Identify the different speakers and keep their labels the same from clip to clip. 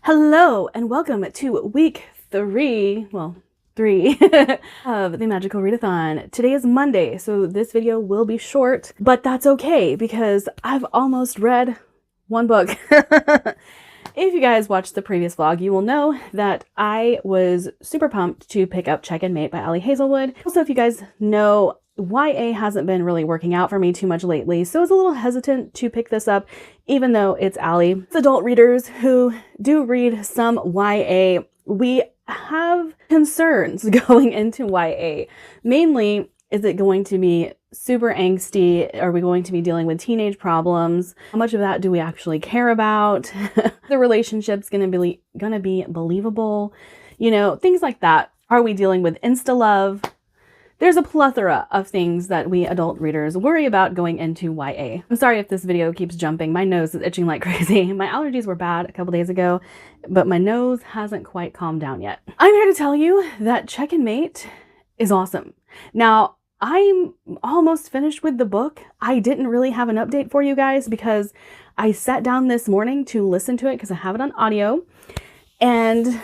Speaker 1: Hello and welcome to week three of the Magical Readathon. Today is Monday, so this video will be short, but that's okay because I've almost read one book. If you guys watched the previous vlog, you will know that I was super pumped to pick up Check and Mate by Ali Hazelwood. Also, if you guys know, YA hasn't been really working out for me too much lately, so I was a little hesitant to pick this up, even though it's Ali. It's adult readers who do read some YA. We have concerns going into YA. Mainly, is it going to be super angsty? Are we going to be dealing with teenage problems? How much of that do we actually care about? The relationship's gonna be believable? You know, things like that. Are we dealing with insta-love? There's a plethora of things that we adult readers worry about going into YA. I'm sorry if this video keeps jumping. My nose is itching like crazy. My allergies were bad a couple days ago, but my nose hasn't quite calmed down yet. I'm here to tell you that Check and Mate is awesome. Now, I'm almost finished with the book. I didn't really have an update for you guys because I sat down this morning to listen to it because I have it on audio, and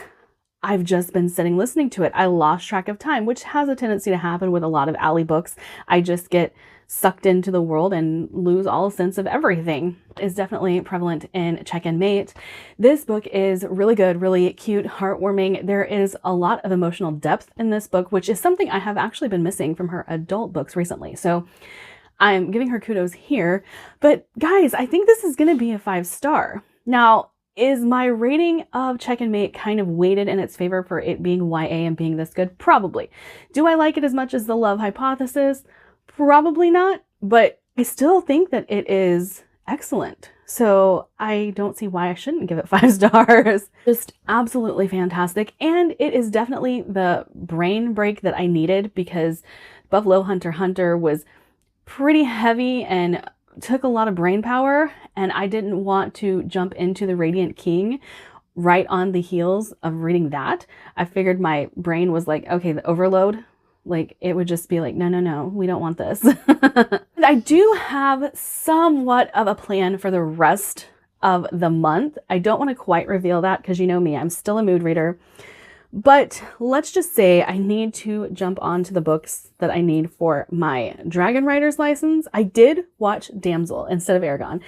Speaker 1: I've just been sitting listening to it. I lost track of time, which has a tendency to happen with a lot of Ali books. I just get sucked into the world and lose all sense of everything. It's definitely prevalent in Check and Mate. This book is really good, really cute, heartwarming. There is a lot of emotional depth in this book, which is something I have actually been missing from her adult books recently. So I'm giving her kudos here. But guys, I think this is going to be a 5-star. Now, is my rating of Check and Mate kind of weighted in its favor for it being YA and being this good? Probably. Do I like it as much as The Love Hypothesis? Probably not, but I still think that it is excellent. So I don't see why I shouldn't give it 5 stars. Just absolutely fantastic. And it is definitely the brain break that I needed because Buffalo Hunter x Hunter was pretty heavy and took a lot of brain power, and I didn't want to jump into the Radiant King right on the heels of reading that. I figured my brain was like, okay, the overload, like it would just be like, no, we don't want this. I do have somewhat of a plan for the rest of the month. I don't want to quite reveal that because you know me, I'm still a mood reader. But let's just say I need to jump onto the books that I need for my Dragon Writer's license. I did watch Damsel instead of Aragon,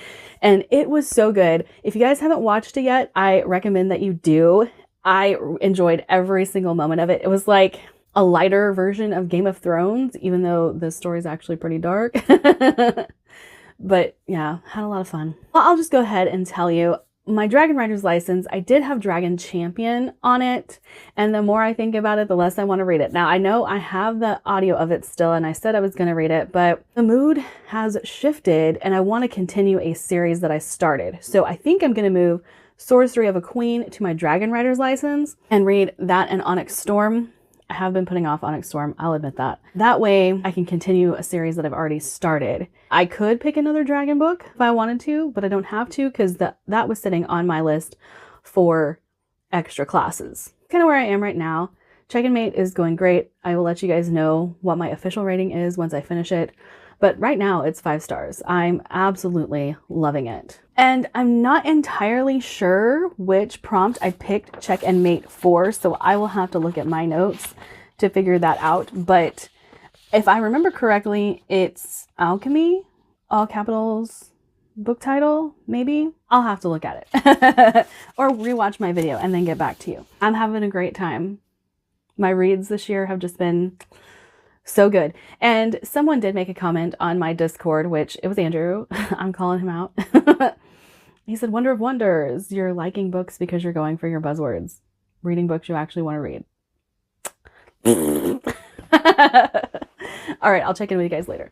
Speaker 1: and it was so good. If you guys haven't watched it yet, I recommend that you do. I enjoyed every single moment of it. It was like a lighter version of Game of Thrones, even though the story's actually pretty dark. But yeah, had a lot of fun. Well, I'll just go ahead and tell you, my Dragon Writer's license, I did have Dragon Champion on it, and the more I think about it, the less I want to read it. Now, I know I have the audio of it still, and I said I was going to read it, but the mood has shifted, and I want to continue a series that I started. So I think I'm going to move Sorcery of a Queen to my Dragon Writer's license and read that and Onyx Storm. I have been putting off Onyx Storm, I'll admit that. That way I can continue a series that I've already started. I could pick another dragon book if I wanted to, but I don't have to because that was sitting on my list for extra classes. Kind of where I am right now. Check and Mate is going great. I will let you guys know what my official rating is once I finish it. But right now it's 5 stars. I'm absolutely loving it. And I'm not entirely sure which prompt I picked Check and Mate for, so I will have to look at my notes to figure that out. But if I remember correctly, it's Alchemy, all capitals, book title, maybe? I'll have to look at it. Or rewatch my video and then get back to you. I'm having a great time. My reads this year have just been so good. And someone did make a comment on my Discord, which it was Andrew. I'm calling him out. He said, Wonder of Wonders, you're liking books because you're going for your buzzwords. Reading books you actually want to read. All right, I'll check in with you guys later.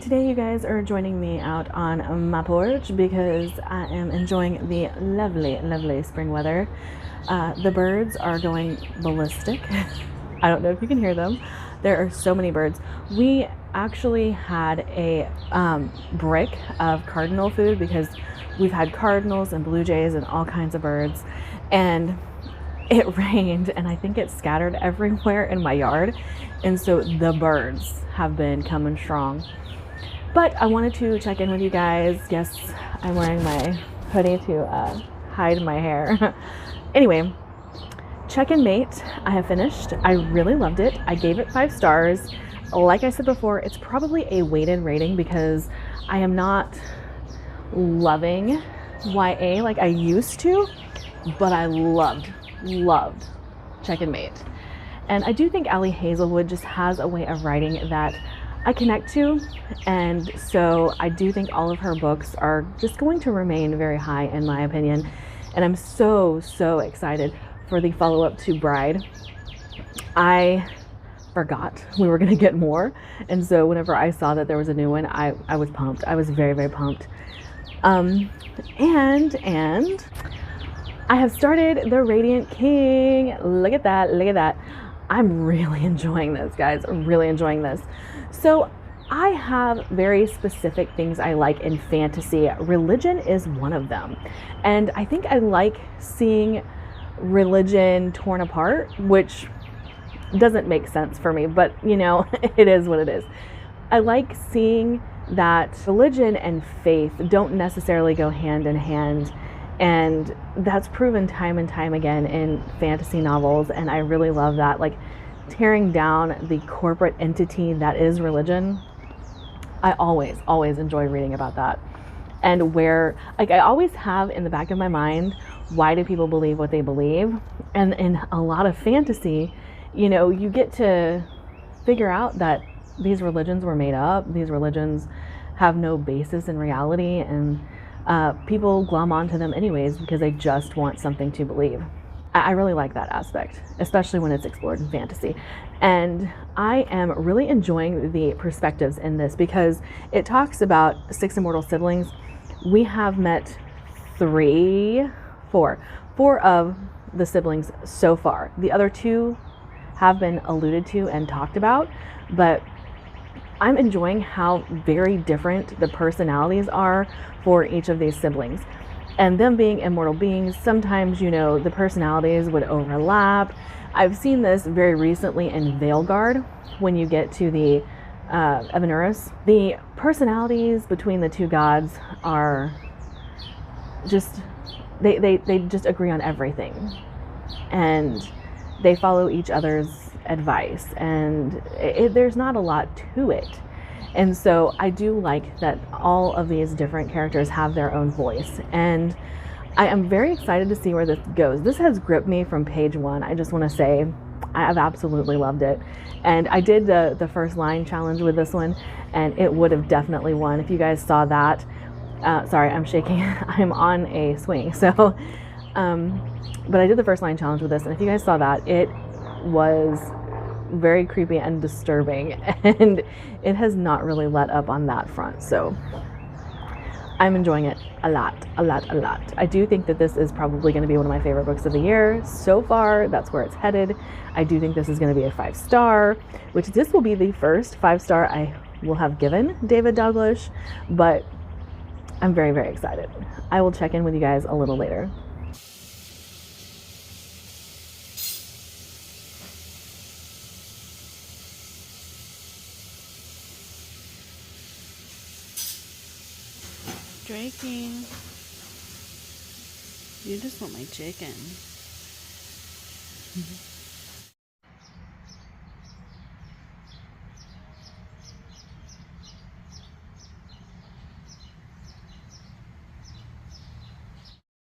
Speaker 1: today you guys are joining me out on my porch because I am enjoying the lovely, lovely spring weather. The birds are going ballistic. I don't know if you can hear them. There are so many birds. We actually had a brick of cardinal food because we've had cardinals and blue jays and all kinds of birds, and it rained and I think it scattered everywhere in my yard, and so the birds have been coming strong. But I wanted to check in with you guys. Yes, I'm wearing my hoodie to hide my hair. Anyway, check-in mate, I have finished. I really loved it. I gave it 5 stars. Like I said before, it's probably a weighted rating because I am not loving YA like I used to, but I loved check-in mate. And I do think Allie Hazelwood just has a way of writing that I connect to, and so I do think all of her books are just going to remain very high in my opinion, and I'm so excited for the follow-up to Bride. I forgot we were going to get more, and so whenever I saw that there was a new one, I was pumped. I was very pumped. And I have started The Radiant King. Look at that. I'm really enjoying this, guys. I'm really enjoying this. So I have very specific things I like in fantasy. Religion is one of them. And I think I like seeing religion torn apart, which doesn't make sense for me, but you know, it is what it is. I like seeing that religion and faith don't necessarily go hand in hand. And that's proven time and time again in fantasy novels, and I really love that, like tearing down the corporate entity that is religion. I always enjoy reading about that, and where, like, I always have in the back of my mind, why do people believe what they believe? And in a lot of fantasy, you know, you get to figure out that these religions were made up, these religions have no basis in reality, and people glom onto them anyways because they just want something to believe. I really like that aspect, especially when it's explored in fantasy. And I am really enjoying the perspectives in this because it talks about 6 immortal siblings. We have met 4 of the siblings so far. The other 2 have been alluded to and talked about, but I'm enjoying how very different the personalities are for each of these siblings. And them being immortal beings, sometimes, you know, the personalities would overlap. I've seen this very recently in Veilguard when you get to the Evanurus. The personalities between the 2 gods are just, they just agree on everything. And they follow each other's advice, and there's not a lot to it. And so I do like that all of these different characters have their own voice, and I am very excited to see where this goes. This has gripped me from page 1. I just want to say I have absolutely loved it, and I did the first line challenge with this one, and it would have definitely won. If you guys saw that, sorry, I'm shaking. I'm on a swing, so but I did the first line challenge with this, and if you guys saw that, it was very creepy and disturbing, and it has not really let up on that front. So I'm enjoying it a lot. I do think that this is probably going to be one of my favorite books of the year so far. That's where it's headed. I do think this is going to be a 5-star, which this will be the first 5-star I will have given David Dalglish, but I'm very excited. I will check in with you guys a little later.
Speaker 2: Drakey, you just want my chicken.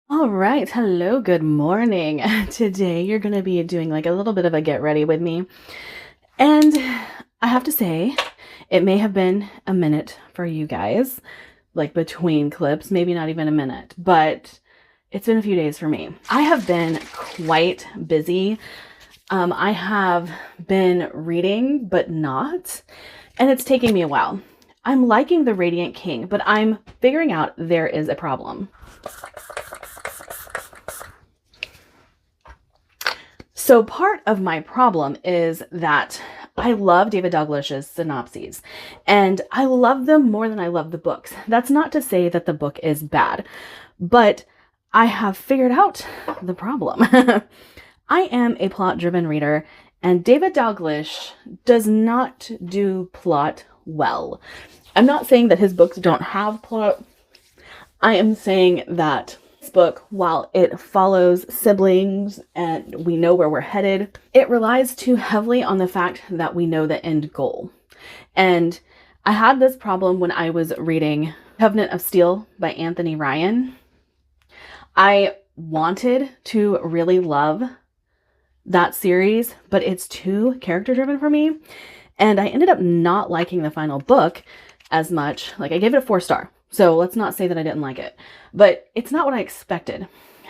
Speaker 1: All right, hello, good morning. Today you're going to be doing like a little bit of a get ready with me. And I have to say, it may have been a minute for you guys, like between clips, maybe not even a minute, but it's been a few days for me. I have been quite busy. I have been reading, but not, and it's taking me a while. I'm liking the Radiant King, but I'm figuring out there is a problem. So part of my problem is that I love David Dalglish's synopses, and I love them more than I love the books. That's not to say that the book is bad, but I have figured out the problem. I am a plot-driven reader, and David Dalglish does not do plot well. I'm not saying that his books don't have plot. I am saying that this book, while it follows siblings and we know where we're headed, it relies too heavily on the fact that we know the end goal. And I had this problem when I was reading Covenant of Steel by Anthony Ryan. I wanted to really love that series, but it's too character driven for me. And I ended up not liking the final book as much. Like, I gave it a 4-star. So let's not say that I didn't like it, but it's not what I expected.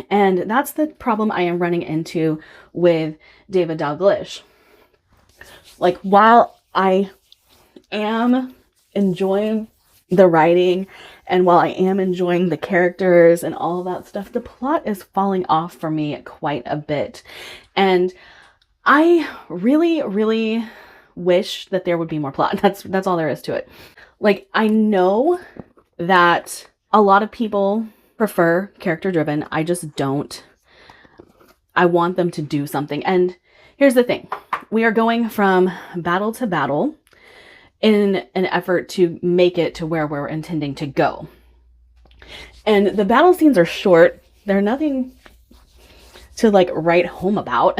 Speaker 1: And that's the problem I am running into with David Dalglish. Like, while I am enjoying the writing and while I am enjoying the characters and all of that stuff, the plot is falling off for me quite a bit. And I really, really wish that there would be more plot. That's all there is to it. Like, I know that a lot of people prefer character driven. I just don't. I want them to do something. And here's the thing. We are going from battle to battle in an effort to make it to where we're intending to go. And the battle scenes are short. They're nothing to like write home about.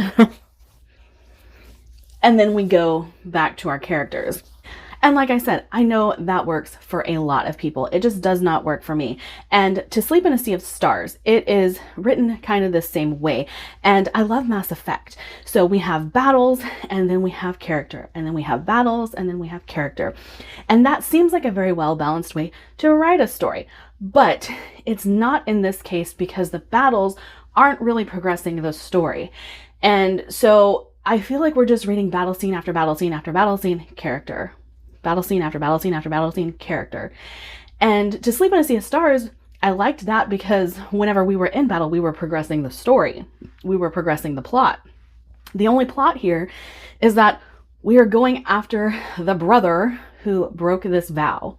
Speaker 1: And then we go back to our characters. And like I said, I know that works for a lot of people. It just does not work for me. And To Sleep in a Sea of Stars, it is written kind of the same way. And I love Mass Effect. So we have battles and then we have character, and then we have battles and then we have character. And that seems like a very well-balanced way to write a story. But it's not in this case because the battles aren't really progressing the story. And so I feel like we're just reading battle scene after battle scene after battle scene, character. Battle scene after battle scene after battle scene, character. And To Sleep in a Sea of Stars, I liked that because whenever we were in battle, we were progressing the story. We were progressing the plot. The only plot here is that we are going after the brother who broke this vow.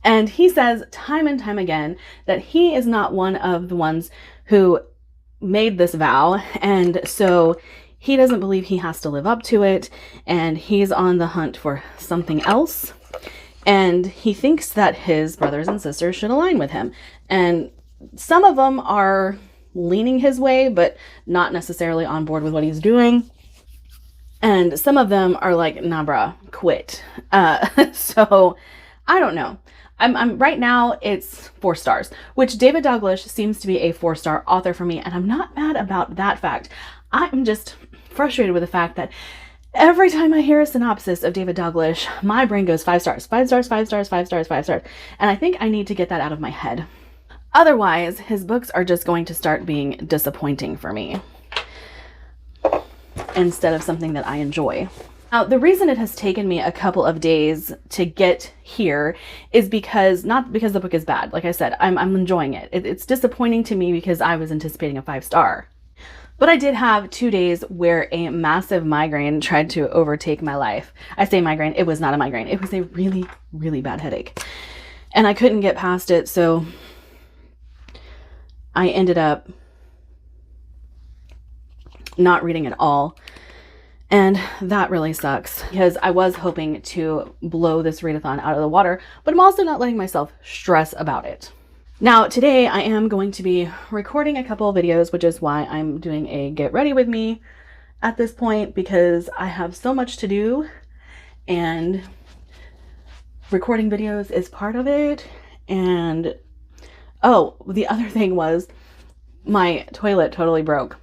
Speaker 1: And he says time and time again that he is not one of the ones who made this vow. And so he doesn't believe he has to live up to it, and he's on the hunt for something else. And he thinks that his brothers and sisters should align with him. And some of them are leaning his way, but not necessarily on board with what he's doing. And some of them are like, nah, bruh, quit. So I don't know. I'm right now it's 4 stars, which David Dalglish seems to be a 4-star author for me. And I'm not mad about that fact. I'm just frustrated with the fact that every time I hear a synopsis of David Dalglish, my brain goes 5 stars, 5 stars, 5 stars, 5 stars, 5 stars. And I think I need to get that out of my head. Otherwise, his books are just going to start being disappointing for me instead of something that I enjoy. Now, the reason it has taken me a couple of days to get here is because, not because the book is bad. Like I said, I'm enjoying it. It's disappointing to me because I was anticipating a 5-star. But I did have 2 days where a massive migraine tried to overtake my life. I say migraine, it was not a migraine. It was a really, really bad headache. And I couldn't get past it, so I ended up not reading at all. And that really sucks because I was hoping to blow this readathon out of the water, but I'm also not letting myself stress about it. Now, today I am going to be recording a couple of videos, which is why I'm doing a get ready with me at this point, because I have so much to do and recording videos is part of it. And oh, the other thing was my toilet totally broke.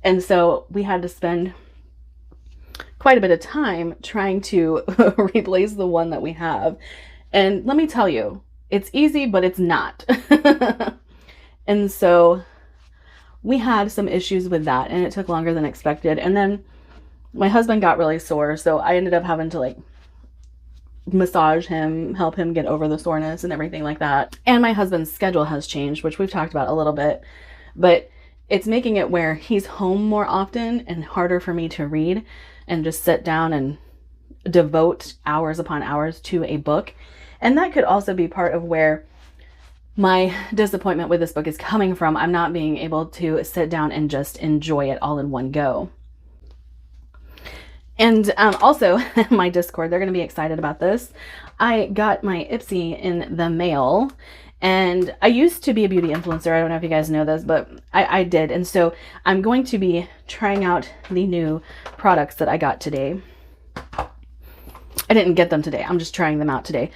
Speaker 1: And so we had to spend quite a bit of time trying to replace the one that we have. And let me tell you, it's easy, but it's not. And so we had some issues with that, and it took longer than expected. And then my husband got really sore, so I ended up having to like massage him, help him get over the soreness and everything like that. And my husband's schedule has changed, which we've talked about a little bit, but it's making it where he's home more often and harder for me to read and just sit down and devote hours upon hours to a book. And that could also be part of where my disappointment with this book is coming from. I'm not being able to sit down and just enjoy it all in one go. And also, my Discord, they're going to be excited about this. I got my Ipsy in the mail, and I used to be a beauty influencer. I don't know if you guys know this, but I did. And so I'm going to be trying out the new products that I got today. I didn't get them today. I'm just trying them out today.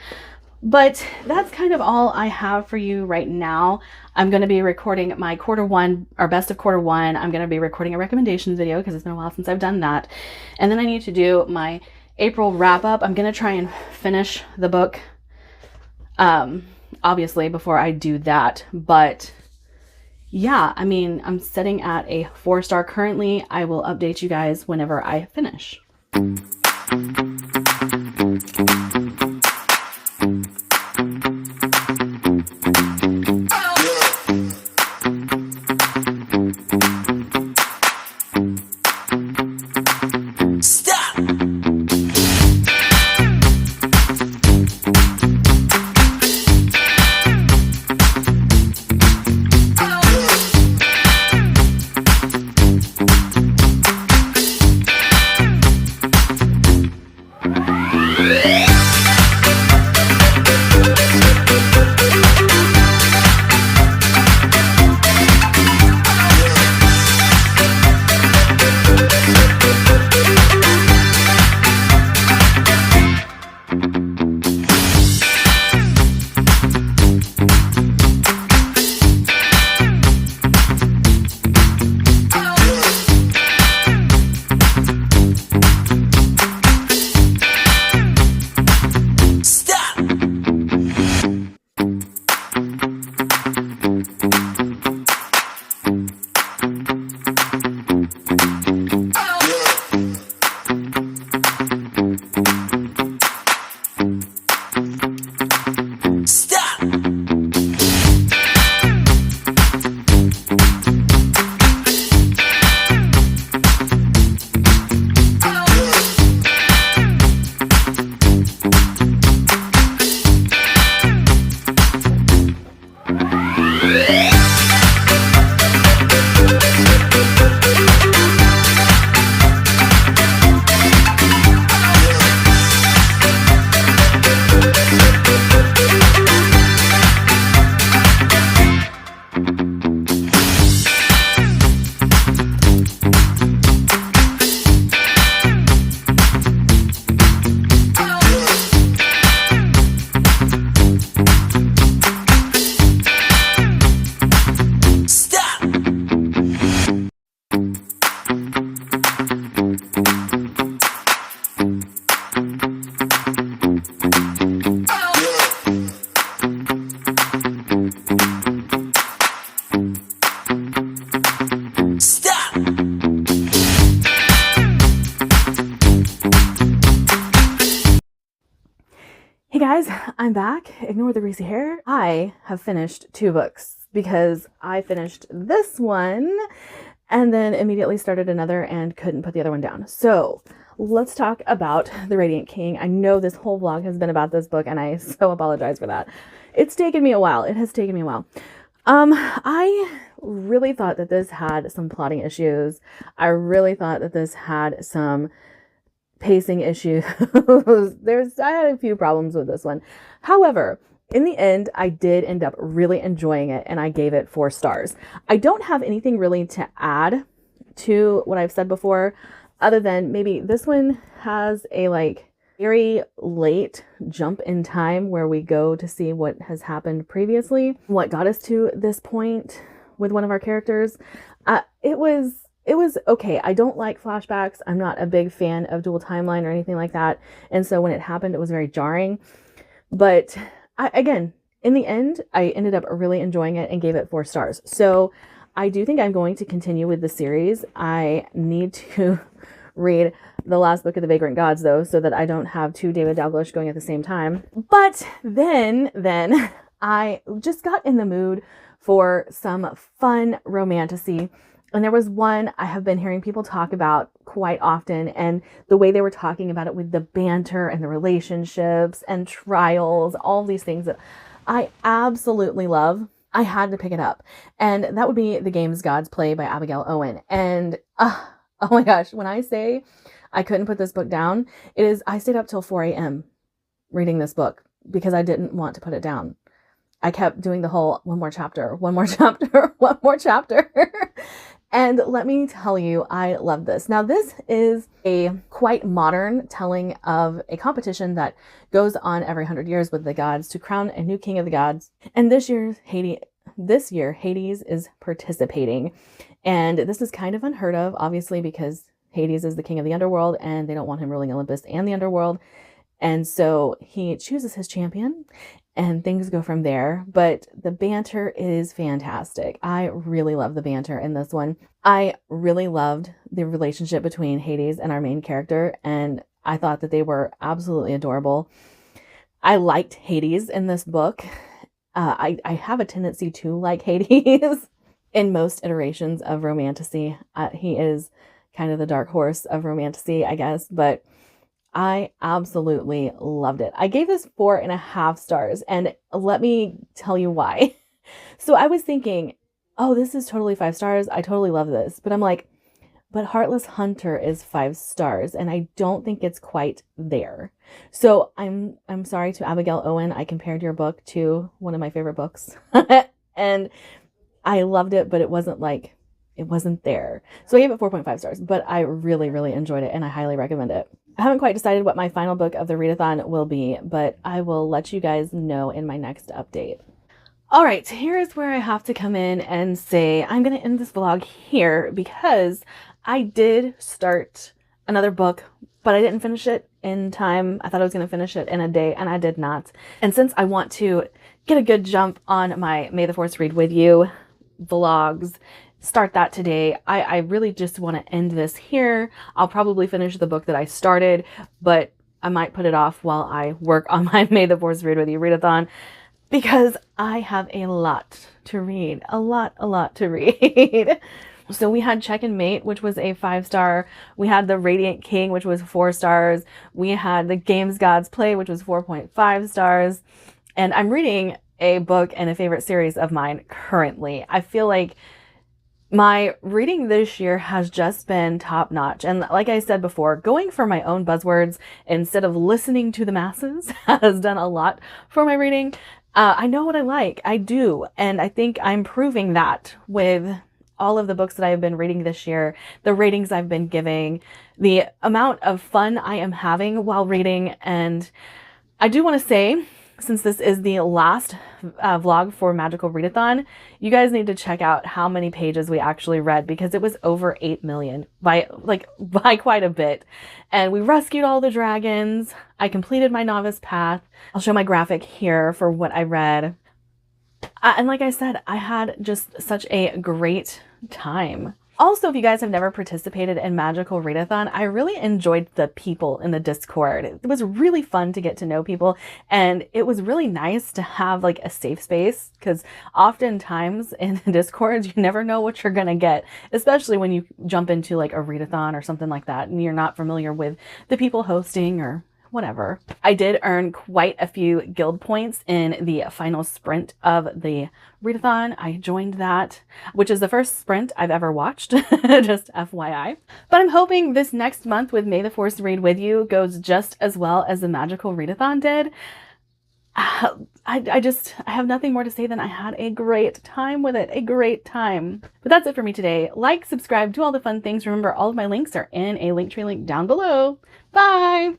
Speaker 1: But that's kind of all I have for you right now. I'm going to be recording my quarter one, or best of quarter one. I'm going to be recording a recommendations video because it's been a while since I've done that. And then I need to do my April wrap up. I'm going to try and finish the book, obviously, before I do that. But yeah, I mean, I'm sitting at a 4-star currently. I will update you guys whenever I finish. Hey guys, I'm back. Ignore the greasy hair. I have finished 2 books because I finished this one and then immediately started another and couldn't put the other one down. So let's talk about The Radiant King. I know this whole vlog has been about this book and I so apologize for that. It's taken me a while. It has taken me a while. I really thought that this had some plotting issues. I really thought that this had some pacing issues. I had a few problems with this one. However, in the end, I did end up really enjoying it and I gave it 4 stars. I don't have anything really to add to what I've said before, other than maybe this one has a very late jump in time where we go to see what has happened previously, what got us to this point with one of our characters. It was okay. I don't like flashbacks. I'm not a big fan of dual timeline or anything like that. And so when it happened, it was very jarring. But again, in the end, I ended up really enjoying it and gave it 4 stars. So I do think I'm going to continue with the series. I need to read the last book of the Vagrant Gods, though, so that I don't have two David Dalglish going at the same time. But then I just got in the mood for some fun romantasy. And there was one I have been hearing people talk about quite often, and the way they were talking about it with the banter and the relationships and trials, all these things that I absolutely love. I had to pick it up. And that would be The Games Gods Play by Abigail Owen. And oh my gosh, when I say I couldn't put this book down, I stayed up till 4 a.m. reading this book because I didn't want to put it down. I kept doing the whole one more chapter, one more chapter, one more chapter. And let me tell you, I love this. Now, this is a quite modern telling of a competition that goes on every 100 years with the gods to crown a new king of the gods. And this year, Hades is participating. And this is kind of unheard of, obviously, because Hades is the king of the underworld and they don't want him ruling Olympus and the underworld. And so he chooses his champion and things go from there. But the banter is fantastic. I really love the banter in this one. I really loved the relationship between Hades and our main character, and I thought that they were absolutely adorable. I liked Hades in this book. I have a tendency to like Hades in most iterations of romantasy. He is kind of the dark horse of romantasy, I guess, but I absolutely loved it. I gave this 4.5 stars, and let me tell you why. So I was thinking, oh, this is totally 5 stars. I totally love this. But I'm like, but Heartless Hunter is 5 stars, and I don't think it's quite there. So I'm sorry to Abigail Owen. I compared your book to one of my favorite books, and I loved it, but it wasn't there. So I gave it 4.5 stars, but I really, really enjoyed it, and I highly recommend it. I haven't quite decided what my final book of the readathon will be, but I will let you guys know in my next update. All right, here is where I have to come in and say I'm going to end this vlog here because I did start another book, but I didn't finish it in time. I thought I was going to finish it in a day, and I did not. And since I want to get a good jump on my May the Force Read With You vlogs, start that today, I really just want to end this here. I'll probably finish the book that I started, but I might put it off while I work on my May the Force Read With You readathon, because I have a lot to read, a lot to read. So we had Check and Mate, which was a 5-star. We had The Radiant King, which was 4 stars. We had The Games Gods Play, which was 4.5 stars. And I'm reading a book and a favorite series of mine currently. I feel like my reading this year has just been top notch. And like I said before, going for my own buzzwords instead of listening to the masses has done a lot for my reading. I know what I like. I do. And I think I'm proving that with all of the books that I have been reading this year, the ratings I've been giving, the amount of fun I am having while reading. And I do want to say, since this is the last vlog for Magical Readathon, you guys need to check out how many pages we actually read, because it was over 8 million by quite a bit. And we rescued all the dragons. I completed my novice path. I'll show my graphic here for what I read. And like I said, I had just such a great time. Also, if you guys have never participated in Magical Readathon, I really enjoyed the people in the Discord. It was really fun to get to know people, and it was really nice to have like a safe space, because oftentimes in the Discord, you never know what you're gonna get, especially when you jump into like a readathon or something like that, and you're not familiar with the people hosting or whatever. I did earn quite a few guild points in the final sprint of the readathon. I joined that, which is the first sprint I've ever watched, just FYI. But I'm hoping this next month with May the Force Read With You goes just as well as the Magical Readathon did. I have nothing more to say than I had a great time with it, a great time. But that's it for me today. Like, subscribe, do all the fun things. Remember, all of my links are in a Linktree link down below. Bye!